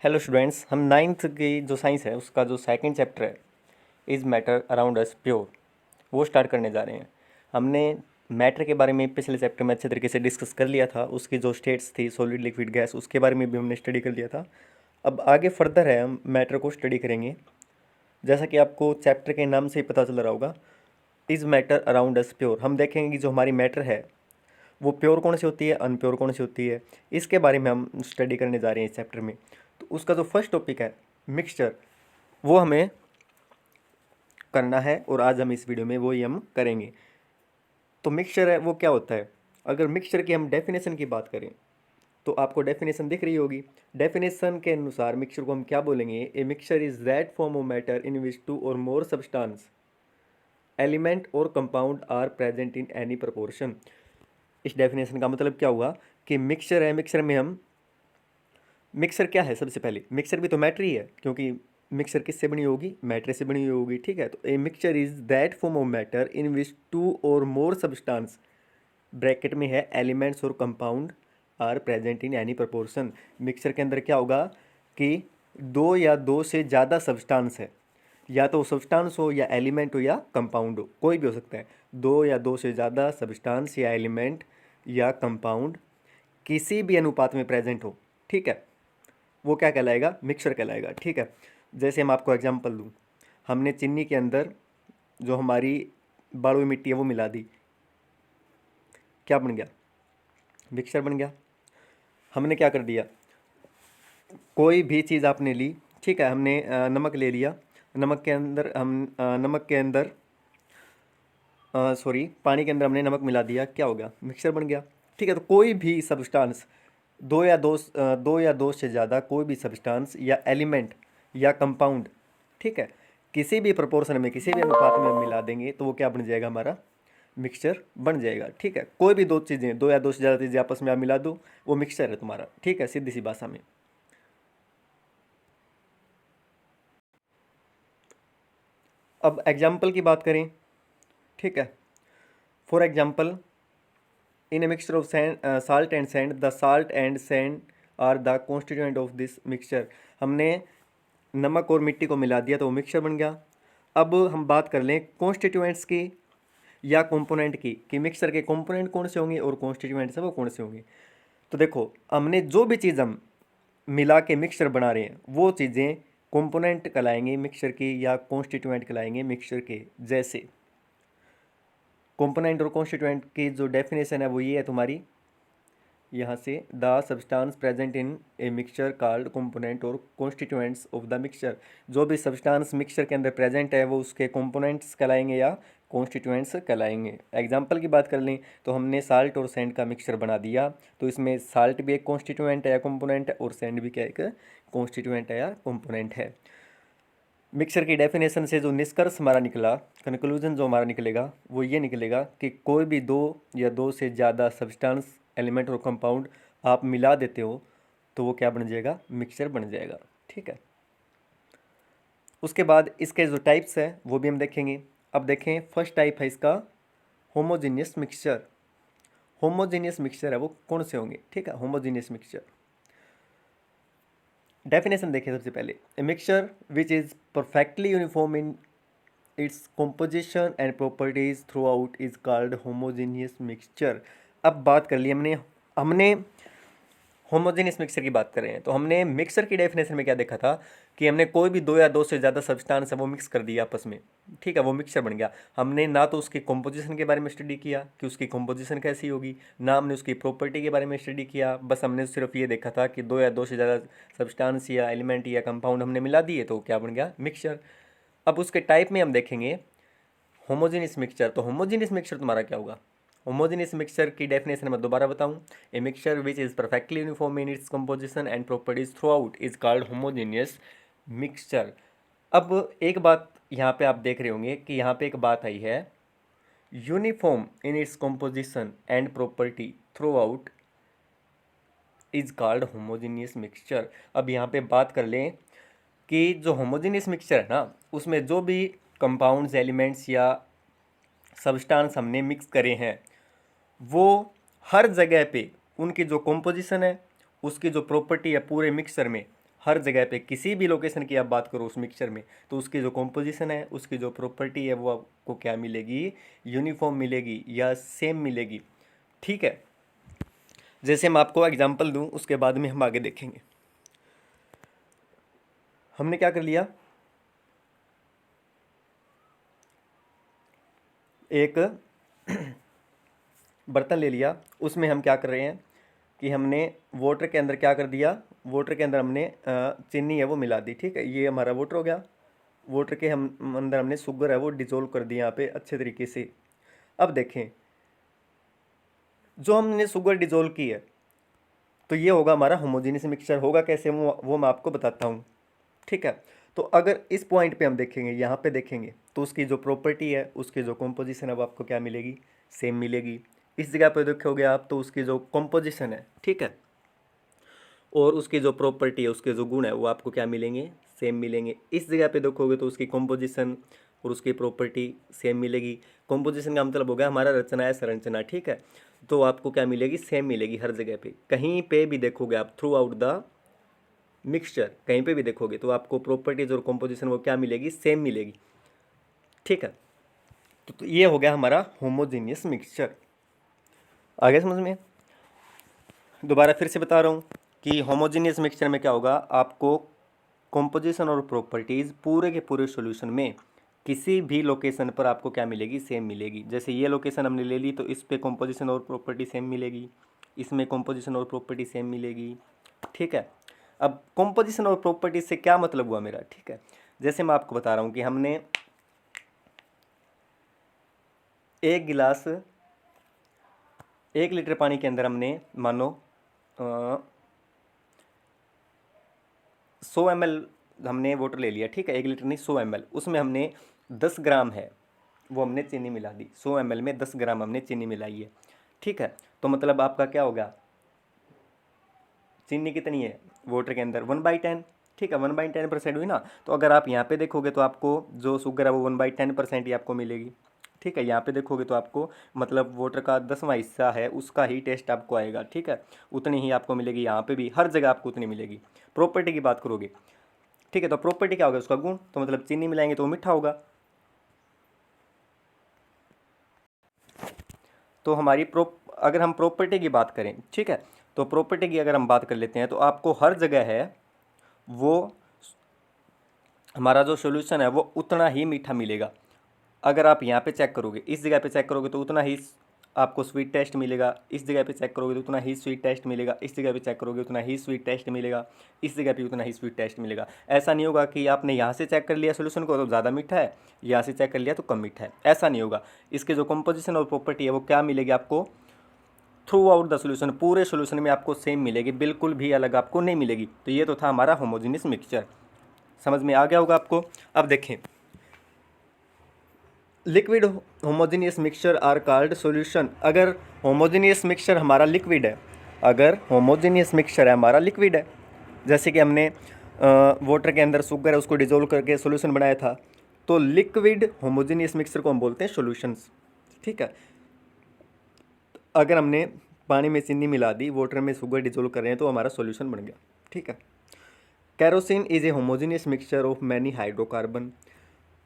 Hello students, हम ninth की जो साइंस है उसका जो सेकंड चैप्टर है is matter around us pure वो स्टार्ट करने जा रहे हैं। हमने मैटर के बारे में पिछले चैप्टर में अच्छे तरीके से डिस्कस कर लिया था। उसकी जो स्टेट्स थी सॉलिड लिक्विड गैस उसके बारे में भी हमने स्टडी कर लिया था। अब आगे फर्दर है हम मैटर को स्टडी करेंगे। जैसा कि आपको चैप्टर के नाम से ही पता चल रहा होगा, is matter around us pure. हम देखेंगे कि जो हमारी मैटर है वो प्योर कौन सी होती है, अनप्योर कौन सी होती है, इसके बारे में हम स्टडी करने जा रहे हैं इस चैप्टर में। तो उसका जो फर्स्ट टॉपिक है मिक्सचर, वो हमें करना है और आज हम इस वीडियो में वो ही हम करेंगे। तो मिक्सचर है वो क्या होता है। अगर मिक्सचर की हम डेफिनेशन की बात करें तो आपको डेफिनेशन दिख रही होगी। डेफिनेशन के अनुसार मिक्सचर को हम क्या बोलेंगे, a mixture is that form of matter in which two or more substance element or compound are present in any proportion. इस डेफिनेशन का मतलब क्या हुआ कि मिक्सचर है, मिक्सचर में हम मिक्सर क्या है, सबसे पहले मिक्सर भी तो मैटर ही है, क्योंकि मिक्सर किससे बनी होगी, मैटर से बनी होगी। ठीक है, तो a mixture is that form of matter in which two or more substance, bracket में है elements or compound are present in any proportion. Mixer के अंदर क्या होगा कि दो या दो से ज़्यादा सब्सटेंस है, या तो सब्सटेंस हो या एलिमेंट हो या कंपाउंड हो, कोई भी हो सकता है। दो या दो से ज़्यादा सब्सटेंस या एलिमेंट या कंपाउंड किसी भी अनुपात में प्रेजेंट हो, ठीक है, वो क्या कहलाएगा, मिक्सचर कहलाएगा। ठीक है, जैसे हम आपको एग्जांपल दूँ, हमने चीनी के अंदर जो हमारी बालुई मिट्टी है वो मिला दी, क्या बन गया, मिक्सचर बन गया। हमने क्या कर दिया, कोई भी चीज़ आपने ली, ठीक है, हमने नमक ले लिया, नमक के अंदर हम नमक के अंदर सॉरी पानी के अंदर हमने नमक मिला दिया, क्या हो गया, मिक्सचर बन गया। ठीक है, तो कोई भी सब्सटेंस दो या दो से ज़्यादा कोई भी सब्सटेंस या एलिमेंट या कंपाउंड, ठीक है, किसी भी प्रोपोर्शन में किसी भी अनुपात में मिला देंगे तो वो क्या बन जाएगा, हमारा मिक्सचर बन जाएगा। ठीक है, कोई भी दो चीज़ें, दो या दो से ज़्यादा चीज़ें आपस में आप मिला दो, वो मिक्सचर है तुम्हारा। ठीक है, सीधी सी भाषा में। अब एग्जाम्पल की बात करें, ठीक है, for example in a mixture of salt and sand, the salt and sand are the constituent of this mixture. हमने नमक और मिट्टी को मिला दिया तो वो मिक्सचर बन गया। अब हम बात कर लें कॉन्स्टिट्यूएंट्स की या कंपोनेंट की, कि मिक्सचर के कंपोनेंट कौन से होंगे और कॉन्स्टिट्यूएंट्स है वो कौन से होंगे। तो देखो, हमने जो भी चीज़ हम मिला के मिक्सचर बना रहे हैं वो चीज़ें कंपोनेंट कहलाएंगे मिक्सचर की या कॉन्स्टिट्यूएंट कहलाएंगे मिक्सचर के। जैसे कंपोनेंट और कॉन्स्टिट्यूएंट की जो डेफिनेशन है वो ये है तुम्हारी, यहाँ से the substance present in a mixture called component और कॉन्स्टिट्यूएंट्स ऑफ द मिक्सचर। जो भी सब्सटेंस मिक्सचर के अंदर प्रेजेंट है वो उसके कंपोनेंट्स कहलाएंगे या कॉन्स्टिट्यूएंट्स कहलाएंगे। एग्जांपल की बात कर लें तो हमने साल्ट और सैंड का मिक्सचर बना दिया, तो इसमें साल्ट भी एक कॉन्स्टिट्यूएंट है या कंपोनेंट है और सैंड भी क्या एक कॉन्स्टिट्यूएंट है या कंपोनेंट है। मिक्सचर की डेफिनेशन से जो निष्कर्ष हमारा निकला, कंक्लूजन जो हमारा निकलेगा वो ये निकलेगा कि कोई भी दो या दो से ज़्यादा सब्सटेंस, एलिमेंट और कंपाउंड आप मिला देते हो तो वो क्या बन जाएगा, मिक्सचर बन जाएगा। ठीक है, उसके बाद इसके जो टाइप्स हैं वो भी हम देखेंगे। अब देखें, फर्स्ट टाइप है इसका होमोजीनियस मिक्सचर। होमोजीनियस मिक्सचर है वो कौन से होंगे, ठीक है, होमोजीनियस मिक्सचर डेफिनेशन देखें सबसे पहले, a mixture which is perfectly uniform in its composition and properties through out is called homogeneous mixture. अब बात कर ली हमने हमने होमोजेनियस मिक्सचर की बात कर रहे हैं, तो हमने मिक्सचर की डेफिनेशन में क्या देखा था कि हमने कोई भी दो या दो से ज़्यादा सब्सटेंस है वो मिक्स कर दिया आपस में, ठीक है, वो मिक्सचर बन गया। हमने ना तो उसकी कॉम्पोजिशन के बारे में स्टडी किया कि उसकी कॉम्पोजिशन कैसी होगी, ना हमने उसकी प्रॉपर्टी के बारे में स्टडी किया, बस हमने सिर्फ ये देखा था कि दो या दो से ज़्यादा सब्सटेंस या एलिमेंट या कंपाउंड हमने मिला दिए तो क्या बन गया, मिक्सचर। अब उसके टाइप में हम देखेंगे होमोजेनियस मिक्सचर। तो होमोजेनियस मिक्सचर तुम्हारा क्या होगा, होमोजेनियस मिक्सचर की डेफिनेशन मैं दोबारा बताऊं, a mixture which is perfectly uniform in its composition and properties through out is called homogeneous mixture. अब एक बात यहाँ पे आप देख रहे होंगे कि यहाँ पे एक बात आई है, uniform in its composition and property through out is called homogeneous mixture. अब यहाँ पे बात कर लें कि जो होमोजेनियस मिक्सचर है ना, उसमें जो भी कंपाउंड्स, एलिमेंट्स या सब्सटेंस हमने मिक्स करे हैं वो हर जगह पे उनकी जो कॉम्पोजिशन है, उसकी जो प्रॉपर्टी है पूरे मिक्सचर में हर जगह पे किसी भी लोकेशन की आप बात करो उस मिक्सचर में, तो उसकी जो कॉम्पोजिशन है, उसकी जो प्रॉपर्टी है, वो आपको क्या मिलेगी, यूनिफॉर्म मिलेगी या सेम मिलेगी। ठीक है, जैसे मैं आपको एग्जांपल दूं, उसके बाद में हम आगे देखेंगे। हमने क्या कर लिया, एक बर्तन ले लिया, उसमें हम क्या कर रहे हैं कि हमने वाटर के अंदर क्या कर दिया, वाटर के अंदर हमने चीनी है वो मिला दी। ठीक है, ये हमारा वाटर हो गया। वाटर के हम अंदर हमने शुगर है वो डिजोल्व कर दी यहाँ पे अच्छे तरीके से। अब देखें, जो हमने शुगर डिजोल्व की है, तो ये होगा हमारा होमोजेनियस मिक्सचर। होगा कैसे, वो मैं आपको बताता हूँ। ठीक है, तो अगर इस पॉइंट पे हम देखेंगे, यहाँ पे देखेंगे, तो उसकी जो प्रॉपर्टी है, उसकी जो कॉम्पोजिशन है, वो आपको क्या मिलेगी, सेम मिलेगी। इस जगह पे देखोगे आप, तो उसकी जो कॉम्पोजिशन है, ठीक है, और उसकी जो प्रॉपर्टी है, उसके जो गुण है, वो आपको क्या मिलेंगे, सेम मिलेंगे। इस जगह पे देखोगे तो उसकी कॉम्पोजिशन और उसकी प्रॉपर्टी सेम मिलेगी। कॉम्पोजिशन का मतलब हो गया हमारा रचना है, संरचना। ठीक है, तो आपको क्या मिलेगी, सेम मिलेगी हर जगह पे। कहीं पे भी देखोगे आप थ्रू आउट द मिक्सचर, कहीं पे भी देखोगे तो आपको प्रॉपर्टीज और कॉम्पोजिशन वो क्या मिलेगी, सेम मिलेगी। ठीक है, तो ये हो गया हमारा होमोजीनियस मिक्सचर। आगे समझ में, दोबारा फिर से बता रहा हूँ कि होमोजीनियस मिक्सचर में क्या होगा, आपको कॉम्पोजिशन और प्रॉपर्टीज़ पूरे के पूरे सॉल्यूशन में किसी भी लोकेशन पर आपको क्या मिलेगी, सेम मिलेगी। जैसे ये लोकेशन हमने ले ली, तो इस पे कॉम्पोजिशन और प्रॉपर्टी सेम मिलेगी, इसमें कॉम्पोजिशन और प्रॉपर्टी सेम मिलेगी। ठीक है, अब कॉम्पोजिशन और प्रॉपर्टी से क्या मतलब हुआ मेरा। ठीक है, जैसे मैं आपको बता रहा हूँ कि हमने एक गिलास 1 लीटर पानी के अंदर हमने मानो 100 ml हमने वाटर ले लिया। ठीक है, 1 लीटर नहीं, 100 ml, उसमें हमने 10 ग्राम है वो हमने चीनी मिला दी। 100 ml में 10 ग्राम हमने चीनी मिलाई है। ठीक है, तो मतलब आपका क्या होगा, चीनी कितनी है वाटर के अंदर, 1/10। ठीक है, 1/10% हुई ना। तो अगर आप यहाँ पे देखोगे तो आपको जो शुगर है वो 1/10% ही आपको मिलेगी। ठीक है, यहाँ पे देखोगे तो आपको मतलब वाटर का 10वां हिस्सा है उसका ही टेस्ट आपको आएगा। ठीक है, उतनी ही आपको मिलेगी, यहाँ पे भी हर जगह आपको उतनी मिलेगी। प्रॉपर्टी की बात करोगे, ठीक है, तो प्रॉपर्टी क्या होगा, उसका गुण। तो मतलब चीनी मिलाएंगे तो वो मीठा होगा। तो हमारी अगर हम प्रॉपर्टी की बात करें, ठीक है, तो प्रॉपर्टी की अगर हम बात कर लेते हैं, तो आपको हर जगह है वो हमारा जो सॉल्यूशन है वो उतना ही मीठा मिलेगा। अगर आप यहाँ पे चेक करोगे, इस जगह पे चेक करोगे तो उतना ही आपको स्वीट टेस्ट मिलेगा, इस जगह पे चेक करोगे तो उतना ही स्वीट टेस्ट मिलेगा, इस जगह पे चेक करोगे उतना ही स्वीट टेस्ट मिलेगा, इस जगह पे उतना ही स्वीट टेस्ट मिलेगा। ऐसा नहीं होगा कि आपने यहाँ से चेक कर लिया सोल्यूशन को तो ज़्यादा मीठा है, यहाँ से चेक कर लिया तो कम मीठा है, ऐसा नहीं होगा। इसके जो कंपोजिशन और प्रॉपर्टी है वो क्या मिलेगी आपको, थ्रू आउट द सोल्यूशन, पूरे सोल्यूशन में आपको सेम मिलेगी, बिल्कुल भी अलग आपको नहीं मिलेगी। तो ये तो था हमारा होमोजेनियस मिक्सचर, समझ में आ गया होगा आपको। अब देखें, liquid homogeneous mixture are called solution. अगर होमोजेनियस मिक्सचर हमारा लिक्विड है, अगर होमोजेनियस मिक्सचर है हमारा लिक्विड है, जैसे कि हमने वाटर के अंदर शुगर है उसको डिजोल्व करके सॉल्यूशन बनाया था, तो लिक्विड होमोजेनियस मिक्सचर को हम बोलते हैं सॉल्यूशंस। ठीक है, अगर हमने पानी में चीनी मिला दी, वाटर में शुगर डिजोल्व कर रहे हैं, तो हमारा सॉल्यूशन बन गया। ठीक है, kerosene is a homogeneous mixture of many hydrocarbon.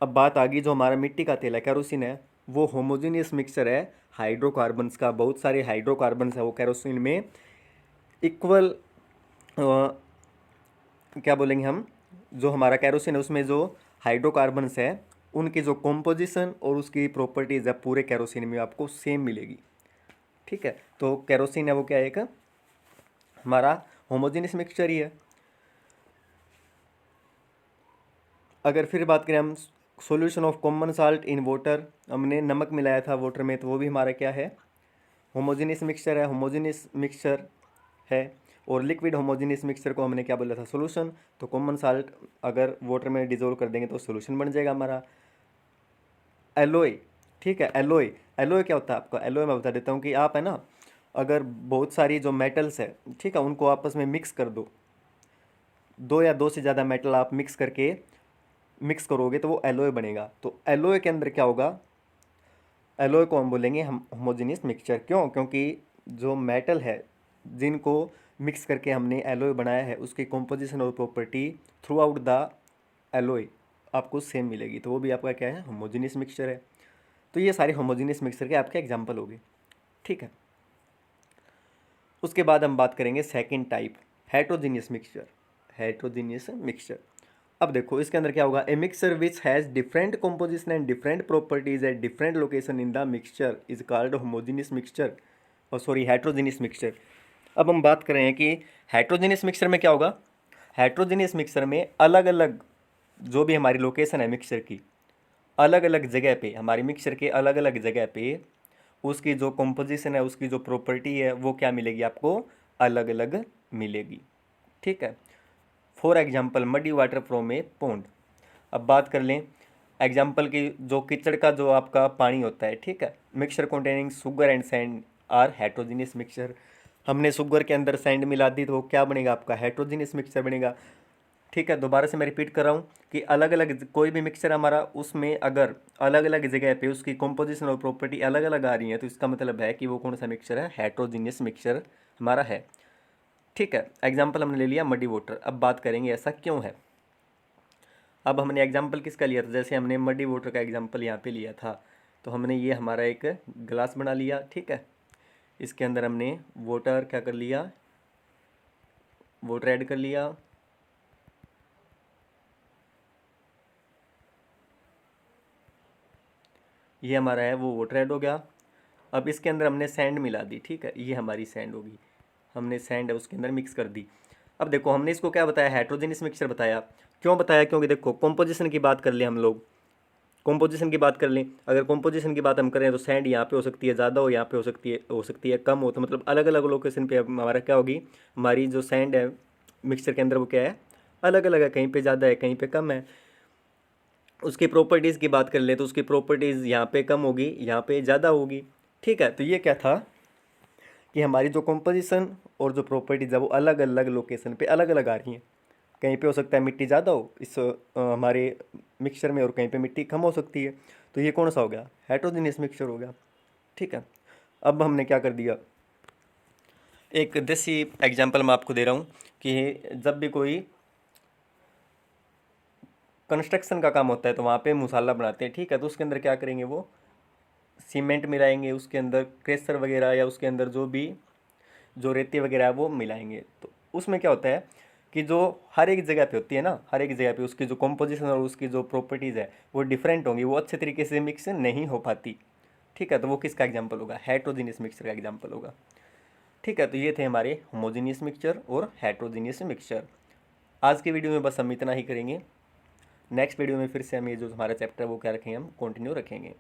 अब बात आ गई, जो हमारा मिट्टी का तेल है, कैरोसिन है, वो होमोजेनियस मिक्सचर है हाइड्रोकार्बन्स का। बहुत सारे हाइड्रोकार्बन्स है वो कैरोसिन में इक्वल, क्या बोलेंगे हम, जो हमारा कैरोसिन है उसमें जो हाइड्रोकार्बन्स है उनकी जो कॉम्पोजिशन और उसकी प्रॉपर्टीज है पूरे कैरोसिन में आपको सेम मिलेगी। ठीक है, तो कैरोसिन है वो क्या है, एक हमारा होमोजेनियस मिक्सचर ही है। अगर फिर बात करें हम solution of common salt in water, हमने नमक मिलाया था वाटर में, तो वो भी हमारा क्या है, होमोजेनियस मिक्सचर है, होमोजेनियस मिक्सचर है। और लिक्विड होमोजेनियस मिक्सचर को हमने क्या बोला था, सॉल्यूशन। तो कॉमन साल्ट अगर वाटर में डिजोल्व कर देंगे तो सॉल्यूशन बन जाएगा हमारा। एलोय, ठीक है, एलोय, एलोय क्या होता है आपका, एलोय मैं बता देता हूँ कि आप है ना, अगर बहुत सारी जो मेटल्स है, ठीक है, उनको आपस में मिक्स कर दो, दो या दो से ज़्यादा मेटल आप मिक्स करोगे तो वो एलोय बनेगा। तो एलोय के अंदर क्या होगा, एलोय को हम बोलेंगे हम होमोजेनियस मिक्सचर। क्यों, क्योंकि जो मेटल है जिनको मिक्स करके हमने एलोय बनाया है, उसकी कॉम्पोजिशन और property through out the alloy आपको सेम मिलेगी, तो वो भी आपका क्या है, होमोजीनियस मिक्सचर है। तो ये सारे होमोजीनियस मिक्सचर के आपके एग्जाम्पल हो गए, ठीक है। उसके बाद हम बात करेंगे second type, heterogeneous mixture. Heterogeneous mixture, अब देखो इसके अंदर क्या होगा, a mixture which has different composition and different properties at different location in the mixture is called homogeneous mixture, और सॉरी हेट्रोजीनियस मिक्सचर। अब हम बात कर रहे हैं कि हेट्रोजीनियस मिक्सचर में क्या होगा, हेट्रोजीनियस मिक्सचर में अलग अलग जो भी हमारी लोकेशन है मिक्सचर की, अलग अलग जगह पे, हमारी मिक्सचर के अलग अलग जगह पे उसकी जो कॉम्पोजिशन है, उसकी जो प्रॉपर्टी है, वो क्या मिलेगी आपको, अलग अलग मिलेगी, ठीक है। For example muddy water from A pond. अब बात कर लें एग्जाम्पल की, जो कीचड़ का जो आपका पानी होता है, ठीक है, mixture containing sugar and sand are heterogeneous mixture. हमने शुगर के अंदर सैंड मिला दी तो वो क्या बनेगा, आपका हेट्रोजीनियस मिक्सचर बनेगा, ठीक है। दोबारा से मैं रिपीट कर रहा हूँ कि अलग अलग कोई भी मिक्सचर हमारा, उसमें अगर अलग अलग जगह पे उसकी कॉम्पोजिशन और प्रॉपर्टी अलग अलग आ रही है, तो इसका मतलब है कि वो कौन सा मिक्सचर है, हेट्रोजीनियस मिक्सचर हमारा है, ठीक है। एग्जाम्पल हमने ले लिया मडी वाटर। अब बात करेंगे ऐसा क्यों है। अब हमने एग्जाम्पल किसका लिया था, जैसे हमने मडी वाटर का एग्जाम्पल यहाँ पे लिया था, तो हमने ये हमारा एक ग्लास बना लिया, ठीक है। इसके अंदर हमने वाटर क्या कर लिया, वाटर ऐड कर लिया, ये हमारा है वो वाटर ऐड हो गया। अब इसके अंदर हमने सैंड मिला दी, ठीक है, ये हमारी सैंड होगी, हमने सैंड है उसके अंदर मिक्स कर दी। अब देखो हमने इसको क्या बताया, हेट्रोजीनियस मिक्सचर बताया। क्यों बताया, क्योंकि देखो कॉम्पोजिशन की बात कर ले हम लोग, कॉम्पोजिशन की बात कर लें, अगर कॉम्पोजिशन की बात हम करें तो सैंड यहाँ पे हो सकती है ज़्यादा, हो यहाँ पे हो सकती है कम हो, तो मतलब अलग अलग लोकेशन पे हमारा क्या होगी, हमारी जो सैंड है मिक्सचर के अंदर वो क्या है, अलग अलग है, कहीं पे ज़्यादा है कहीं पे कम है। उसकी प्रॉपर्टीज़ की बात कर ले तो उसकी प्रॉपर्टीज़ यहाँ पे कम होगी, यहाँ पे ज़्यादा होगी, ठीक है। तो ये क्या था कि हमारी जो कॉम्पोजिशन और जो प्रॉपर्टीज़ है वो अलग अलग लोकेशन पे अलग अलग आ रही हैं। कहीं पे हो सकता है मिट्टी ज़्यादा हो इस हमारे मिक्सचर में, और कहीं पे मिट्टी कम हो सकती है, तो ये कौन सा हो गया, हेट्रोजीनियस मिक्सचर हो गया, ठीक है। अब हमने क्या कर दिया, एक देसी एग्जांपल मैं आपको दे रहा हूँ कि जब भी कोई कंस्ट्रक्शन का काम होता है तो वहाँ पे मसाला बनाते हैं, ठीक है, तो उसके अंदर क्या करेंगे, वो सीमेंट मिलाएंगे, उसके अंदर क्रेशर वगैरह या उसके अंदर जो भी जो रेती वगैरह है वो मिलाएंगे। तो उसमें क्या होता है कि जो हर एक जगह पे होती है ना, हर एक जगह पे उसकी जो कॉम्पोजिशन और उसकी जो प्रॉपर्टीज़ है वो डिफरेंट होंगी, वो अच्छे तरीके से मिक्स नहीं हो पाती, ठीक है। तो वो किसका एग्जाम्पल होगा, हेट्रोजीनियस मिक्सचर का एग्जाम्पल होगा, ठीक है। तो ये थे हमारे होमोजीनियस मिक्सचर और हेट्रोजीनियस मिक्सचर। आज के वीडियो में बस हम इतना ही करेंगे। नेक्स्ट वीडियो में फिर से हम ये जो हमारा चैप्टर है वो क्या रखेंगे, हम कंटिन्यू रखेंगे।